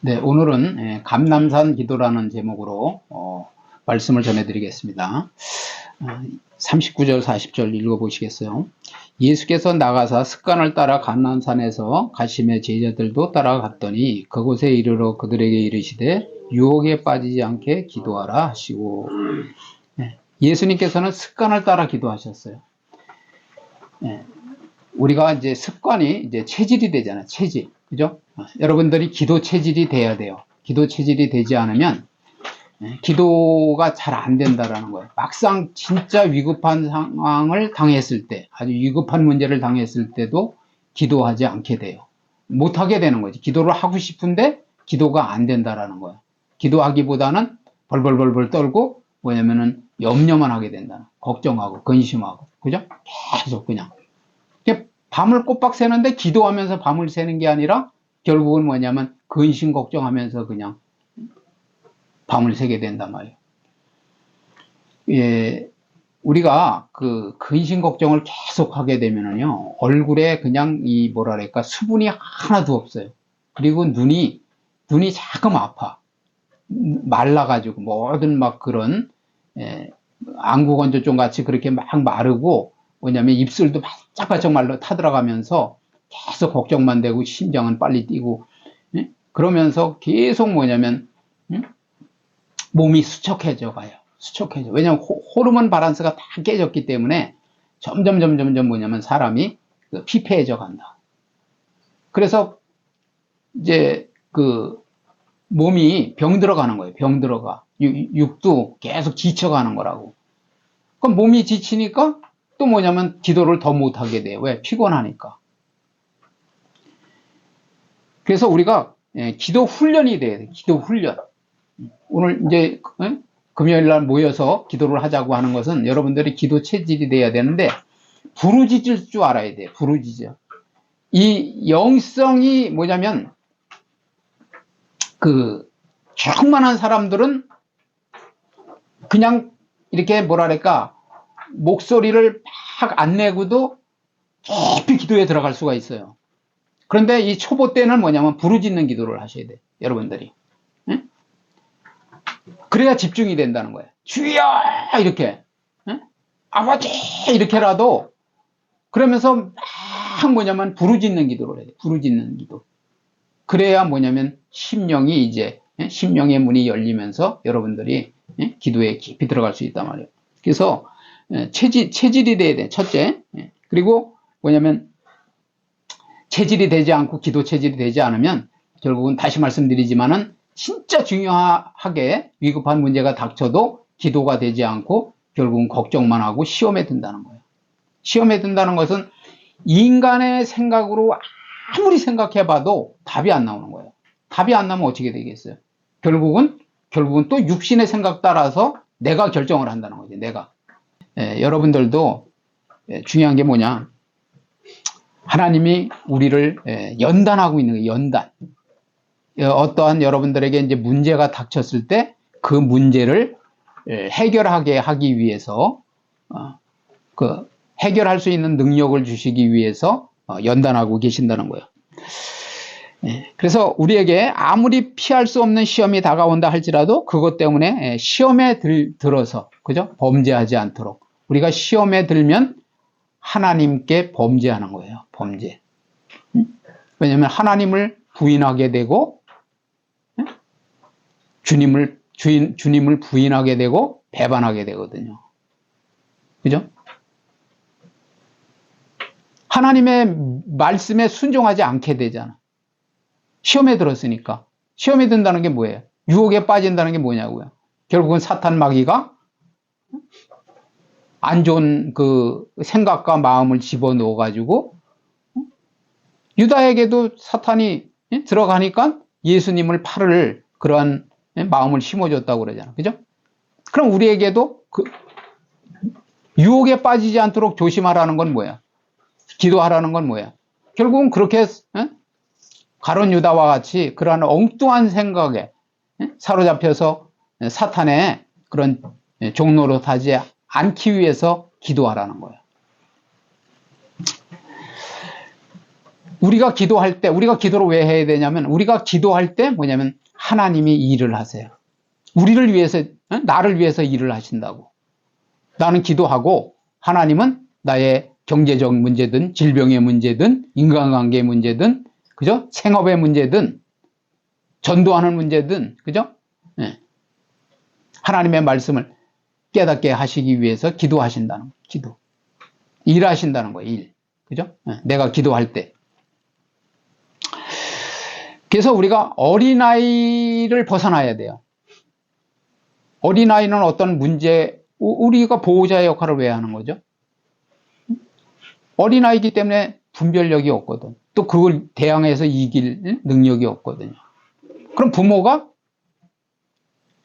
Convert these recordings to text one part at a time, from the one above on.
네, 오늘은 감람산 기도라는 제목으로 말씀을 전해드리겠습니다. 39절, 40절 읽어보시겠어요? 예수께서 나가사 습관을 따라 감람산에서 가심의 제자들도 따라갔더니 그곳에 이르러 그들에게 이르시되 유혹에 빠지지 않게 기도하라 하시고, 예수님께서는 습관을 따라 기도하셨어요. 우리가 이제 습관이 이제 체질이 되잖아요. 체질. 그죠? 여러분들이 기도 체질이 돼야 돼요. 기도 체질이 되지 않으면 기도가 잘 안 된다라는 거예요. 막상 진짜 위급한 상황을 당했을 때, 아주 위급한 문제를 당했을 때도 기도하지 않게 돼요. 못하게 되는 거지. 기도를 하고 싶은데 기도가 안 된다라는 거예요. 기도하기보다는 벌벌벌벌 떨고 뭐냐면은 염려만 하게 된다. 걱정하고 근심하고. 그죠? 계속 그냥. 밤을 꼬박 새는데 기도하면서 밤을 새는 게 아니라 결국은 뭐냐면 근심 걱정하면서 그냥 밤을 새게 된단 말이에요. 예, 우리가 그 근심 걱정을 계속 하게 되면은요, 얼굴에 그냥 이 뭐랄까 수분이 하나도 없어요. 그리고 눈이 자금 아파. 말라가지고 뭐든 막 그런 안구건조증 같이 그렇게 막 마르고, 뭐냐면 입술도 바짝바짝 말라 타들어가면서 계속 걱정만 되고 심장은 빨리 뛰고, 그러면서 계속 뭐냐면 몸이 수척해져 가요. 수척해져. 왜냐면 호르몬 바란스가 다 깨졌기 때문에 점점 뭐냐면 사람이 피폐해져 간다. 그래서 이제 그 몸이 병 들어가는 거예요. 병 들어가. 육도 계속 지쳐가는 거라고. 그럼 몸이 지치니까 또 뭐냐면 기도를 더 못하게 돼요. 왜? 피곤하니까. 그래서 우리가 기도 훈련이 돼야 돼요. 기도 훈련. 오늘 이제 금요일 날 모여서 기도를 하자고 하는 것은 여러분들이 기도 체질이 돼야 되는데, 부르짖을 줄 알아야 돼요. 부르짖어. 이 영성이 뭐냐면 그 충만한 사람들은 그냥 이렇게 뭐랄까 목소리를 막 안 내고도 깊이 기도에 들어갈 수가 있어요. 그런데 이 초보 때는 뭐냐면 부르짖는 기도를 하셔야 돼요. 여러분들이. 응? 그래야 집중이 된다는 거예요. 주여! 이렇게. 응? 아버지! 이렇게라도 그러면서 막 뭐냐면 부르짖는 기도를 해야 돼요. 부르짖는 기도. 그래야 뭐냐면 심령이 이제 심령의 문이 열리면서 여러분들이 기도에 깊이 들어갈 수 있단 말이에요. 그래서 체질이 돼야 돼. 첫째. 그리고 뭐냐면 체질이 되지 않고 기도 체질이 되지 않으면 결국은 다시 말씀드리지만은 진짜 중요하게 위급한 문제가 닥쳐도 기도가 되지 않고 결국은 걱정만 하고 시험에 든다는 거예요. 시험에 든다는 것은 인간의 생각으로 아무리 생각해봐도 답이 안 나오는 거예요. 답이 안 나면 어떻게 되겠어요? 결국은 또 육신의 생각 따라서 내가 결정을 한다는 거죠. 내가. 여러분들도 중요한 게 뭐냐? 하나님이 우리를 연단하고 있는 거예요. 연단. 어떠한 여러분들에게 이제 문제가 닥쳤을 때 그 문제를 해결하게 하기 위해서 그 해결할 수 있는 능력을 주시기 위해서 연단하고 계신다는 거예요. 그래서 우리에게 아무리 피할 수 없는 시험이 다가온다 할지라도 그것 때문에 시험에 들어서 그죠? 범죄하지 않도록 우리가 시험에 들면 하나님께 범죄하는 거예요. 범죄. 왜냐하면 하나님을 부인하게 되고 주님을 부인하게 되고 배반하게 되거든요. 그죠? 하나님의 말씀에 순종하지 않게 되잖아. 시험에 들었으니까. 시험에 든다는 게 뭐예요? 유혹에 빠진다는 게 뭐냐고요? 결국은 사탄 마귀가 안 좋은 그 생각과 마음을 집어넣어 가지고 유다에게도 사탄이 들어가니까 예수님을 팔을 그러한 마음을 심어줬다고 그러잖아. 그죠? 그럼 우리에게도 그 유혹에 빠지지 않도록 조심하라는 건 뭐야? 기도하라는 건 뭐야? 결국은 그렇게 가룟 유다와 같이 그러한 엉뚱한 생각에 사로잡혀서 사탄의 그런 종로로 타지 않기 위해서 기도하라는 거예요. 우리가 기도할 때, 우리가 기도를 왜 해야 되냐면, 우리가 기도할 때 뭐냐면, 하나님이 일을 하세요. 우리를 위해서, 나를 위해서 일을 하신다고. 나는 기도하고, 하나님은 나의 경제적 문제든, 질병의 문제든, 인간관계의 문제든, 그죠? 생업의 문제든, 전도하는 문제든, 그죠? 네. 하나님의 말씀을 깨닫게 하시기 위해서 기도하신다는 거예요. 기도. 일하신다는 거예요. 일. 그죠? 네. 내가 기도할 때. 그래서 우리가 어린아이를 벗어나야 돼요. 어린아이는 어떤 문제, 우리가 보호자의 역할을 왜 하는 거죠? 어린아이기 때문에 분별력이 없거든. 또 그걸 대항해서 이길 능력이 없거든요. 그럼 부모가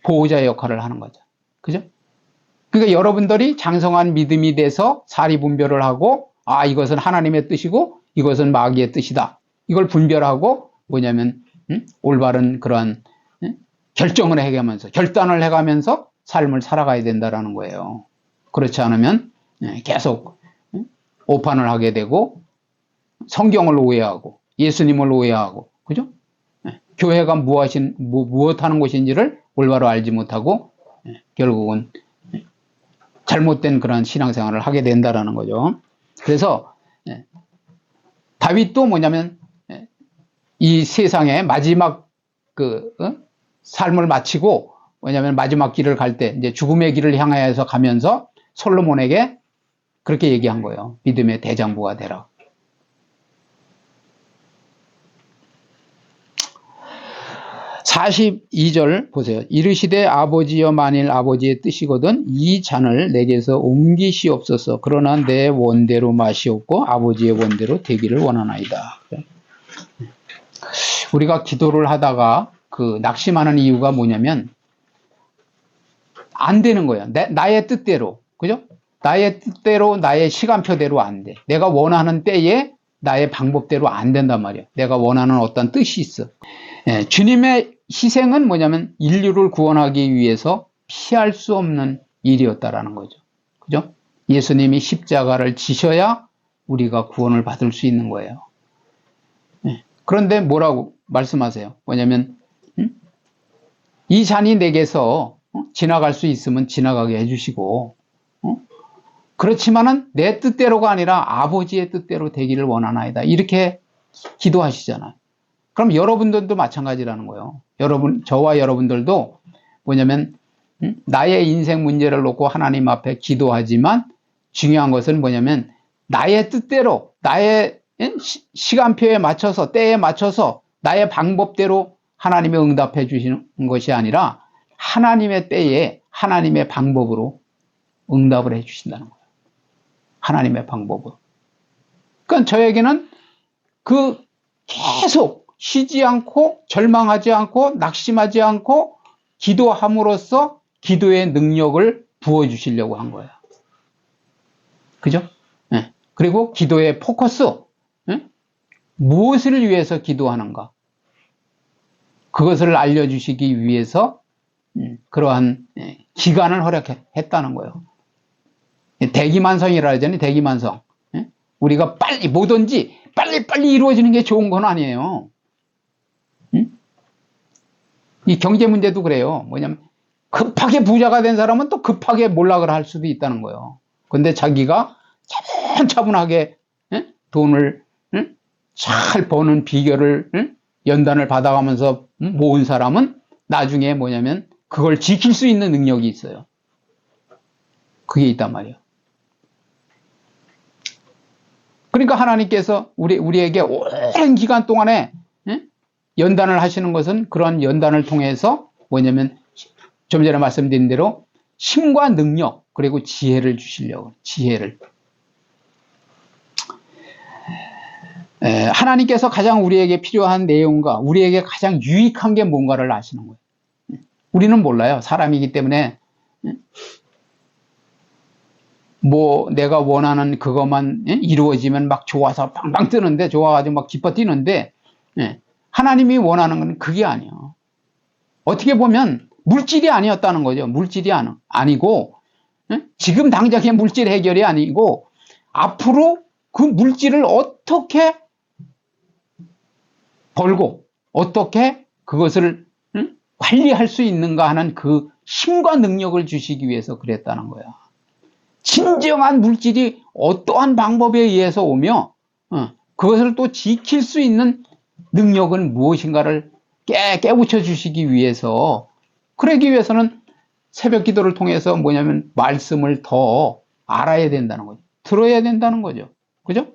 보호자의 역할을 하는 거죠. 그죠? 그러니까 여러분들이 장성한 믿음이 돼서 사리분별을 하고, 아, 이것은 하나님의 뜻이고, 이것은 마귀의 뜻이다. 이걸 분별하고, 뭐냐면, 올바른 그러한 결정을 해가면서, 결단을 해가면서 삶을 살아가야 된다는 거예요. 그렇지 않으면 계속 오판을 하게 되고, 성경을 오해하고, 예수님을 오해하고, 그죠? 교회가 무엇 하는 곳인지를 올바로 알지 못하고, 결국은 잘못된 그런 신앙생활을 하게 된다는 거죠. 그래서, 다윗도 뭐냐면, 이 세상의 마지막 삶을 마치고, 뭐냐면 마지막 길을 갈 때, 이제 죽음의 길을 향하여서 가면서 솔로몬에게 그렇게 얘기한 거예요. 믿음의 대장부가 되라. 42절 보세요. 이르시되 아버지여 만일 아버지의 뜻이거든 이 잔을 내게서 옮기시옵소서. 그러나 내 원대로 마시옵고 아버지의 원대로 되기를 원하나이다. 우리가 기도를 하다가 그 낙심하는 이유가 뭐냐면 안 되는 거예요. 나의 뜻대로. 그죠? 나의 뜻대로 나의 시간표대로 안 돼. 내가 원하는 때에 나의 방법대로 안 된단 말이에요. 내가 원하는 어떤 뜻이 있어. 주님의 희생은 뭐냐면 인류를 구원하기 위해서 피할 수 없는 일이었다라는 거죠. 그죠? 예수님이 십자가를 지셔야 우리가 구원을 받을 수 있는 거예요. 그런데 뭐라고 말씀하세요? 뭐냐면 이 잔이 내게서 지나갈 수 있으면 지나가게 해주시고 그렇지만은 내 뜻대로가 아니라 아버지의 뜻대로 되기를 원하나이다. 이렇게 기도하시잖아요. 그럼 여러분들도 마찬가지라는 거예요. 저와 여러분들도 뭐냐면 나의 인생 문제를 놓고 하나님 앞에 기도하지만 중요한 것은 뭐냐면 나의 뜻대로 나의 시간표에 맞춰서 때에 맞춰서 나의 방법대로 하나님이 응답해 주시는 것이 아니라 하나님의 때에 하나님의 방법으로 응답을 해 주신다는 거예요. 하나님의 방법으로. 그러니까 저에게는 계속 쉬지 않고 절망하지 않고 낙심하지 않고 기도함으로써 기도의 능력을 부어주시려고 한 거예요. 그죠? 네. 그리고 기도의 포커스, 무엇을 위해서 기도하는가? 그것을 알려주시기 위해서 그러한 기간을 허락했다는 거예요. 대기만성이라 하잖아요. 대기만성. 우리가 뭐든지 빨리 이루어지는 게 좋은 건 아니에요. 이 경제 문제도 그래요. 뭐냐면 급하게 부자가 된 사람은 또 급하게 몰락을 할 수도 있다는 거예요. 근데 자기가 차분차분하게 돈을 잘 버는 비결을 연단을 받아가면서 모은 사람은 나중에 뭐냐면 그걸 지킬 수 있는 능력이 있어요. 그게 있단 말이에요. 그러니까 하나님께서 우리에게 오랜 기간 동안에 연단을 하시는 것은 그런 연단을 통해서 뭐냐면 좀 전에 말씀드린 대로 힘과 능력 그리고 지혜를 주시려고. 지혜를. 하나님께서 가장 우리에게 필요한 내용과 우리에게 가장 유익한 게 뭔가를 아시는 거예요. 우리는 몰라요. 사람이기 때문에 내가 원하는 그것만 이루어지면 막 좋아서 빵빵 뜨는데 좋아가지고 막 기뻐 뛰는데 하나님이 원하는 건 그게 아니에요. 어떻게 보면 물질이 아니었다는 거죠. 물질이 아니고 지금 당장의 물질 해결이 아니고 앞으로 그 물질을 어떻게 벌고 어떻게 그것을 관리할 수 있는가 하는 그 힘과 능력을 주시기 위해서 그랬다는 거야. 진정한 물질이 어떠한 방법에 의해서 오며 그것을 또 지킬 수 있는 능력은 무엇인가를 깨우쳐 주시기 위해서, 그러기 위해서는 새벽 기도를 통해서 뭐냐면 말씀을 더 알아야 된다는 거죠. 들어야 된다는 거죠. 그죠?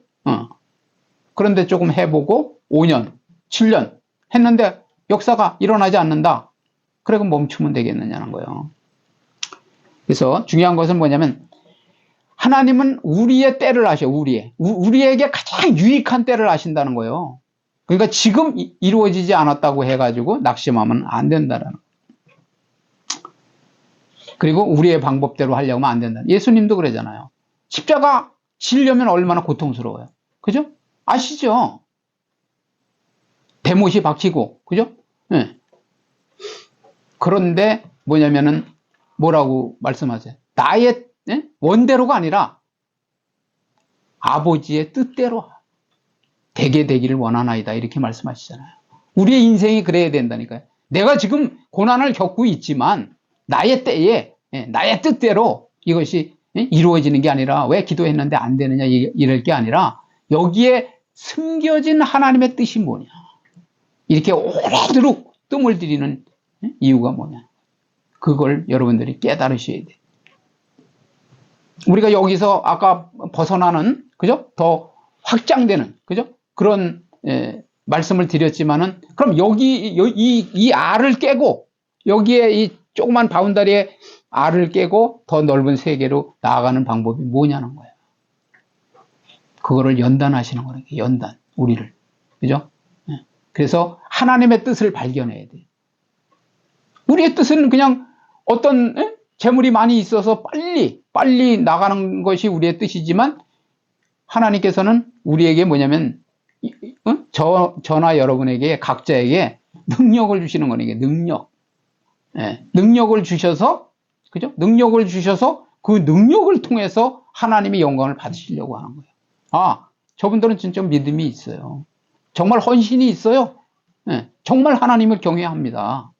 그런데 조금 해보고 5년, 7년 했는데 역사가 일어나지 않는다. 그래, 그럼 멈추면 되겠느냐는 거예요. 그래서 중요한 것은 뭐냐면 하나님은 우리의 때를 아셔. 우리에게 가장 유익한 때를 아신다는 거예요. 그러니까 지금 이루어지지 않았다고 해가지고 낙심하면 안 된다는 거예요. 그리고 우리의 방법대로 하려고 하면 안 된다. 예수님도 그러잖아요. 십자가 지려면 얼마나 고통스러워요. 그죠? 아시죠? 대못이 박히고, 그죠? 네. 그런데 뭐냐면은 뭐라고 말씀하세요? 나의 원대로가 아니라 아버지의 뜻대로 되게 되기를 원하나이다, 이렇게 말씀하시잖아요. 우리의 인생이 그래야 된다니까요. 내가 지금 고난을 겪고 있지만 나의 때에 나의 뜻대로 이것이 이루어지는 게 아니라 왜 기도했는데 안 되느냐 이럴 게 아니라 여기에 숨겨진 하나님의 뜻이 뭐냐, 이렇게 오래도록 뜸을 들이는 이유가 뭐냐, 그걸 여러분들이 깨달으셔야 돼요. 우리가 여기서 아까 벗어나는, 그죠? 더 확장되는, 그죠? 그런 말씀을 드렸지만은, 그럼 여기 이 알을 깨고 여기에 이 조그만 바운다리에 알을 깨고 더 넓은 세계로 나아가는 방법이 뭐냐는 거예요. 그거를 연단하시는 거예요. 연단, 우리를, 그죠? 그래서 하나님의 뜻을 발견해야 돼요. 우리의 뜻은 그냥 어떤 재물이 많이 있어서 빨리 나가는 것이 우리의 뜻이지만, 하나님께서는 우리에게 뭐냐면 저나 여러분에게 각자에게 능력을 주시는 거니까, 능력을 주셔서, 그죠? 능력을 주셔서 그 능력을 통해서 하나님의 영광을 받으시려고 하는 거예요. 아, 저분들은 진짜 믿음이 있어요. 정말 헌신이 있어요. 정말 하나님을 경외합니다.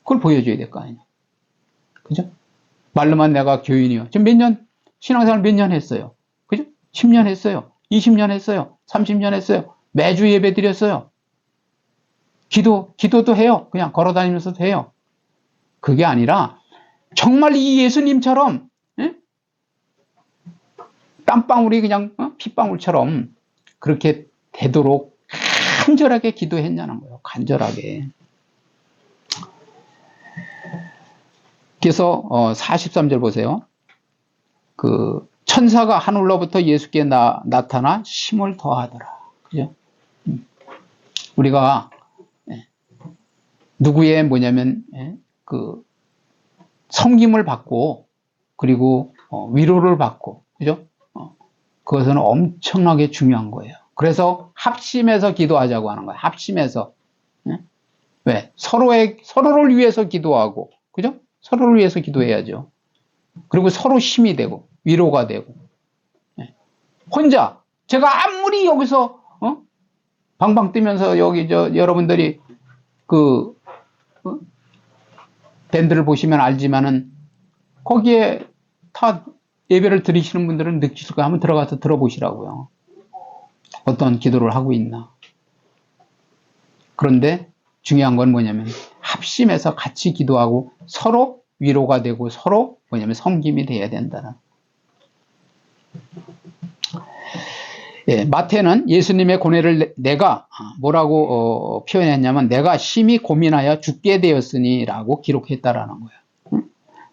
그걸 보여줘야 될 거 아니에요. 그죠? 말로만 내가 교인이요. 지금 몇 년, 신앙생활 몇 년 했어요. 그죠? 10년 했어요. 20년 했어요. 30년 했어요. 매주 예배 드렸어요. 기도도 해요. 그냥 걸어 다니면서도 해요. 그게 아니라 정말 이 예수님처럼 땀방울이 그냥 핏방울처럼 그렇게 되도록 간절하게 기도했냐는 거예요. 간절하게. 그래서 43절 보세요. 그 천사가 하늘로부터 예수께 나타나 힘을 더하더라. 그죠? 우리가 누구의 뭐냐면 그 섬김을 받고 그리고 위로를 받고, 그죠? 그것은 엄청나게 중요한 거예요. 그래서 합심해서 기도하자고 하는 거예요. 합심해서. 왜? 서로를 위해서 기도하고, 그죠? 서로를 위해서 기도해야죠. 그리고 서로 힘이 되고 위로가 되고. 혼자 제가 아무리 여기서 방방 뛰면서 여기 여러분들이 그 밴드를 보시면 알지만은 거기에 다 예배를 드리시는 분들은 느끼실 거예요. 한번 들어가서 들어보시라고요. 어떤 기도를 하고 있나. 그런데 중요한 건 뭐냐면 합심해서 같이 기도하고 서로 위로가 되고 서로 뭐냐면 섬김이 돼야 된다는. 마태는 예수님의 고뇌를 내가 뭐라고 표현했냐면 내가 심히 고민하여 죽게 되었으니 라고 기록했다라는 거예요.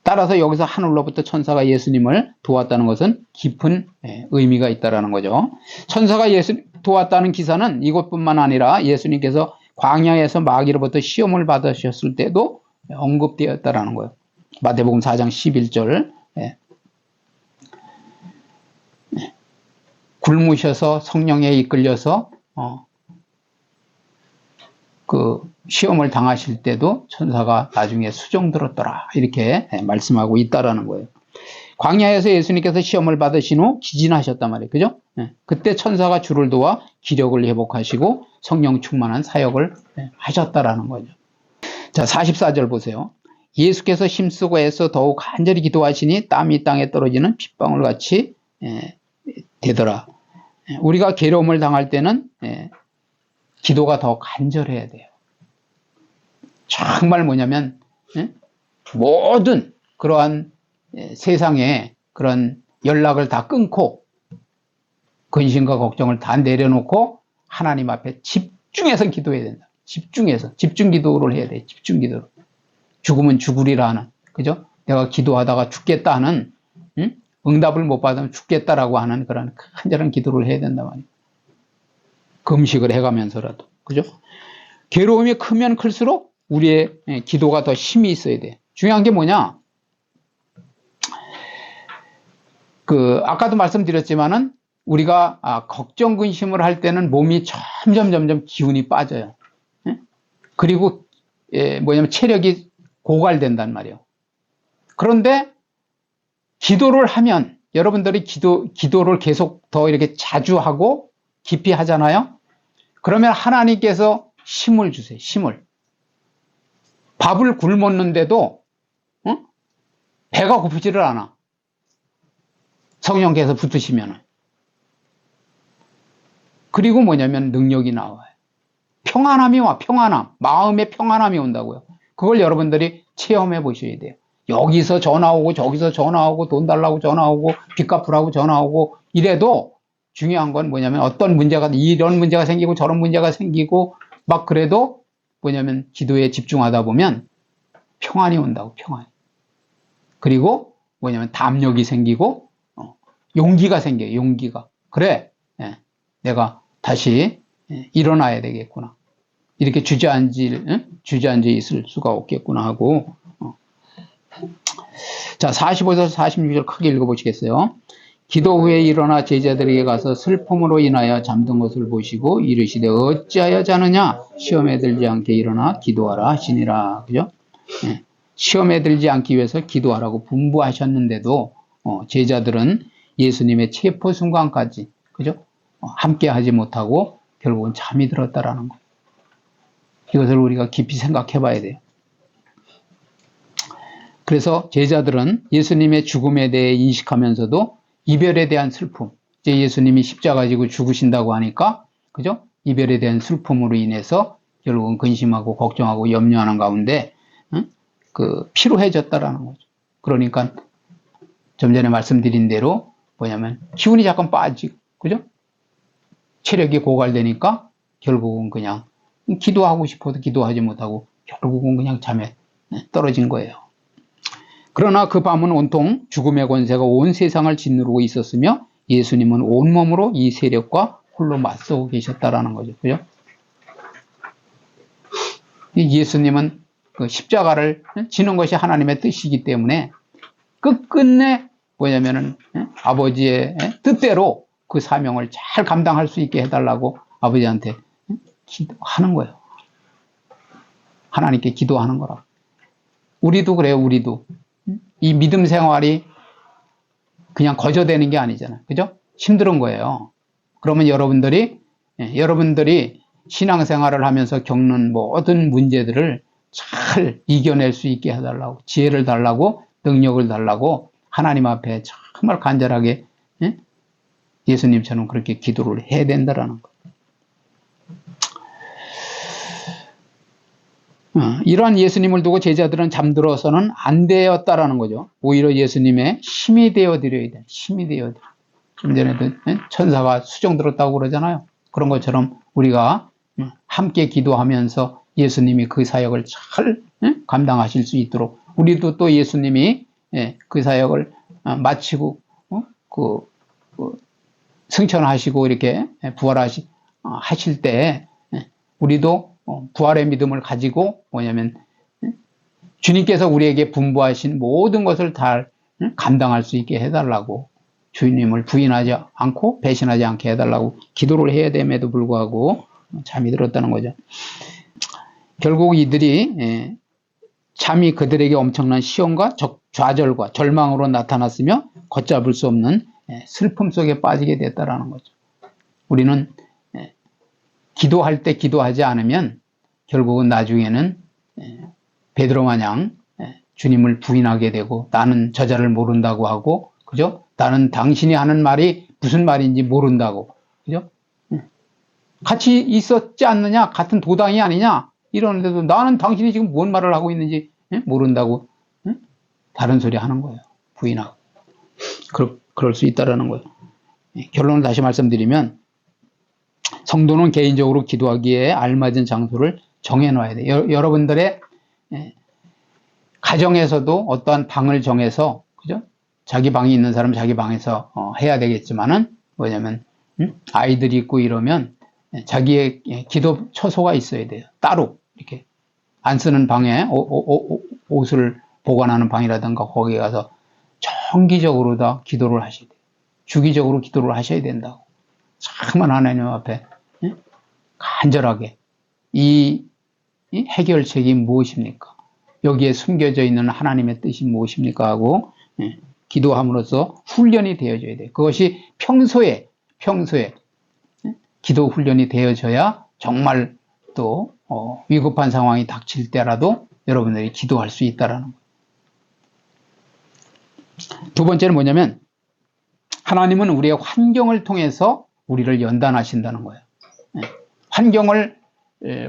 따라서 여기서 하늘로부터 천사가 예수님을 도왔다는 것은 깊은 의미가 있다라는 거죠. 천사가 예수 도왔다는 기사는 이것뿐만 아니라 예수님께서 광야에서 마귀로부터 시험을 받으셨을 때도 언급되었다라는 거예요. 마태복음 4장 11절. 굶으셔서 성령에 이끌려서 그 시험을 당하실 때도 천사가 나중에 수종 들었더라, 이렇게 말씀하고 있다라는 거예요. 광야에서 예수님께서 시험을 받으신 후 기진하셨단 말이에요. 그죠? 예. 그때 천사가 주를 도와 기력을 회복하시고 성령 충만한 사역을 하셨다라는 거죠. 자, 44절 보세요. 예수께서 힘쓰고 애써 더욱 간절히 기도하시니 땀이 땅에 떨어지는 빗방울 같이 되더라. 우리가 괴로움을 당할 때는 기도가 더 간절해야 돼요. 정말 뭐냐면 모든 그러한 세상에 그런 연락을 다 끊고 근심과 걱정을 다 내려놓고 하나님 앞에 집중해서 기도해야 된다. 집중해서 집중 기도를 해야 돼. 집중 기도를. 죽으면 죽으리라 하는, 그죠? 내가 기도하다가 죽겠다 하는, 응답을 못 받으면 죽겠다라고 하는 그런 간절한 기도를 해야 된단 말이에요. 금식을 해가면서라도, 그죠? 괴로움이 크면 클수록 우리의 기도가 더 힘이 있어야 돼. 중요한 게 뭐냐? 아까도 말씀드렸지만은 우리가 걱정 근심을 할 때는 몸이 점점 기운이 빠져요. 그리고 뭐냐면 체력이 고갈된단 말이에요. 그런데 기도를 하면 여러분들이 기도를 계속 더 이렇게 자주 하고 깊이 하잖아요. 그러면 하나님께서 힘을 주세요. 힘을. 밥을 굶었는데도 배가 고프지를 않아. 성령께서 붙으시면은. 그리고 뭐냐면 능력이 나와요. 평안함이 와. 평안함. 마음의 평안함이 온다고요. 그걸 여러분들이 체험해 보셔야 돼요. 여기서 전화 오고 저기서 전화 오고 돈 달라고 전화 오고 빚 갚으라고 전화 오고 이래도 중요한 건 뭐냐면 어떤 문제가 이런 문제가 생기고 저런 문제가 생기고 막 그래도 뭐냐면 기도에 집중하다 보면 평안이 온다고. 평안. 그리고 뭐냐면 담력이 생기고 용기가 생겨요. 용기가. 그래. 내가 다시 일어나야 되겠구나. 이렇게 주저앉아 있을 수가 없겠구나 하고. 자, 45절 46절 크게 읽어보시겠어요? 기도 후에 일어나 제자들에게 가서 슬픔으로 인하여 잠든 것을 보시고 이르시되 어찌하여 자느냐? 시험에 들지 않게 일어나 기도하라 하시니라. 그죠? 시험에 들지 않기 위해서 기도하라고 분부하셨는데도 제자들은 예수님의 체포 순간까지, 그죠? 함께 하지 못하고 결국은 잠이 들었다라는 거. 이것을 우리가 깊이 생각해 봐야 돼요. 그래서 제자들은 예수님의 죽음에 대해 인식하면서도 이별에 대한 슬픔, 이제 예수님이 십자가 지고 죽으신다고 하니까, 그죠? 이별에 대한 슬픔으로 인해서 결국은 근심하고 걱정하고 염려하는 가운데, 피로해졌다라는 거죠. 그러니까 좀 전에 말씀드린 대로 뭐냐면 기운이 잠깐 빠지고, 그죠? 체력이 고갈되니까 결국은 그냥 기도하고 싶어도 기도하지 못하고 결국은 그냥 잠에 떨어진 거예요. 그러나 그 밤은 온통 죽음의 권세가 온 세상을 짓누르고 있었으며 예수님은 온몸으로 이 세력과 홀로 맞서고 계셨다라는 거죠. 그죠? 예수님은 그 십자가를 지는 것이 하나님의 뜻이기 때문에 끝끝내 뭐냐면은 아버지의 뜻대로 그 사명을 잘 감당할 수 있게 해달라고 아버지한테 기도하는 거예요. 하나님께 기도하는 거라. 우리도 그래요. 우리도 이 믿음 생활이 그냥 거저되는 게 아니잖아요. 그죠? 힘든 거예요. 그러면 여러분들이 신앙생활을 하면서 겪는 모든 문제들을 잘 이겨낼 수 있게 해달라고, 지혜를 달라고, 능력을 달라고 하나님 앞에 정말 간절하게 예수님처럼 그렇게 기도를 해야 된다라는 거. 이러한 예수님을 두고 제자들은 잠들어서는 안 되었다라는 거죠. 오히려 예수님의 힘이 되어드려야 돼. 힘이 되어드려. 좀 전에도 천사가 수정 들었다고 그러잖아요. 그런 것처럼 우리가 함께 기도하면서 예수님이 그 사역을 잘 감당하실 수 있도록 우리도 또 예수님이 그 사역을 마치고 승천하시고 이렇게 부활하실 때 우리도 부활의 믿음을 가지고 뭐냐면 주님께서 우리에게 분부하신 모든 것을 다 감당할 수 있게 해달라고 주님을 부인하지 않고 배신하지 않게 해달라고 기도를 해야 됨에도 불구하고 잠이 들었다는 거죠. 결국 이들이 잠이 그들에게 엄청난 시험과 좌절과 절망으로 나타났으며 걷잡을 수 없는 슬픔 속에 빠지게 됐다라는 거죠. 우리는 기도할 때 기도하지 않으면 결국은 나중에는 베드로 마냥 주님을 부인하게 되고 나는 저자를 모른다고 하고, 그죠? 나는 당신이 하는 말이 무슨 말인지 모른다고, 그죠? 같이 있었지 않느냐? 같은 도당이 아니냐? 이러는데도 나는 당신이 지금 뭔 말을 하고 있는지 모른다고 다른 소리 하는 거예요. 부인하고. 그럴 수 있다라는 거예요. 결론을 다시 말씀드리면 성도는 개인적으로 기도하기에 알맞은 장소를 정해놔야 돼요. 여러분들의 가정에서도 어떠한 방을 정해서, 그죠? 자기 방이 있는 사람 자기 방에서 해야 되겠지만은 뭐냐면 아이들이 있고 이러면 자기의 기도 처소가 있어야 돼요. 따로 이렇게 안 쓰는 방에 옷을 보관하는 방이라든가 거기에 가서 정기적으로 다 기도를 하셔야 돼요. 주기적으로 기도를 하셔야 된다고. 정말 하나님 앞에 간절하게 이 해결책이 무엇입니까? 여기에 숨겨져 있는 하나님의 뜻이 무엇입니까? 하고 기도함으로써 훈련이 되어져야 돼요. 그것이 평소에 기도 훈련이 되어져야 정말 또 위급한 상황이 닥칠 때라도 여러분들이 기도할 수 있다라는 거예요. 두 번째는 뭐냐면 하나님은 우리의 환경을 통해서 우리를 연단하신다는 거예요. 환경을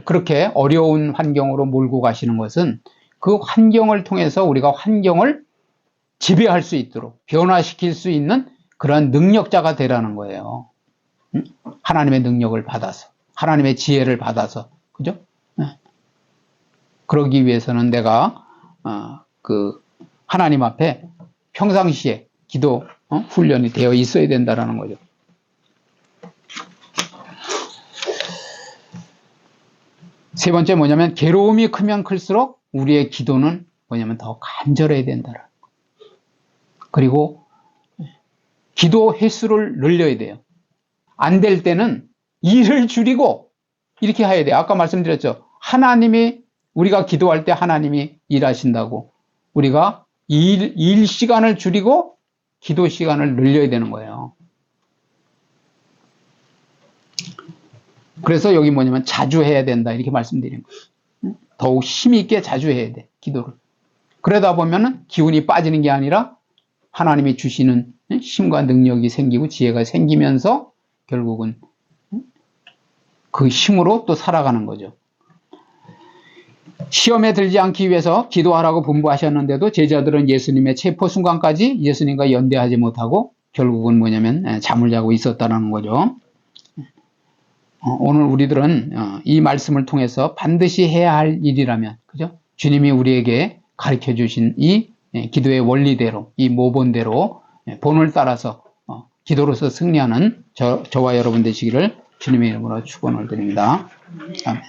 그렇게 어려운 환경으로 몰고 가시는 것은 그 환경을 통해서 우리가 환경을 지배할 수 있도록 변화시킬 수 있는 그런 능력자가 되라는 거예요. 하나님의 능력을 받아서, 하나님의 지혜를 받아서, 그죠? 그러기 위해서는 내가 하나님 앞에 평상시에 기도 훈련이 되어 있어야 된다는 거죠. 세 번째 뭐냐면 괴로움이 크면 클수록 우리의 기도는 뭐냐면 더 간절해야 된다는 거예요. 그리고 기도 횟수를 늘려야 돼요. 안 될 때는 일을 줄이고 이렇게 해야 돼요. 아까 말씀드렸죠. 우리가 기도할 때 하나님이 일하신다고. 우리가 일 시간을 줄이고 기도 시간을 늘려야 되는 거예요. 그래서 여기 뭐냐면 자주 해야 된다 이렇게 말씀드린 거예요. 더욱 힘있게 자주 해야 돼, 기도를. 그러다 보면은 기운이 빠지는 게 아니라 하나님이 주시는 힘과 능력이 생기고 지혜가 생기면서 결국은 그 힘으로 또 살아가는 거죠. 시험에 들지 않기 위해서 기도하라고 분부하셨는데도 제자들은 예수님의 체포 순간까지 예수님과 연대하지 못하고 결국은 뭐냐면 잠을 자고 있었다는 거죠. 오늘 우리들은 이 말씀을 통해서 반드시 해야 할 일이라면, 그죠? 주님이 우리에게 가르쳐 주신 이 기도의 원리대로, 이 모본대로 본을 따라서 기도로서 승리하는 저와 여러분 되시기를 주님의 이름으로 축원을 드립니다. 아멘.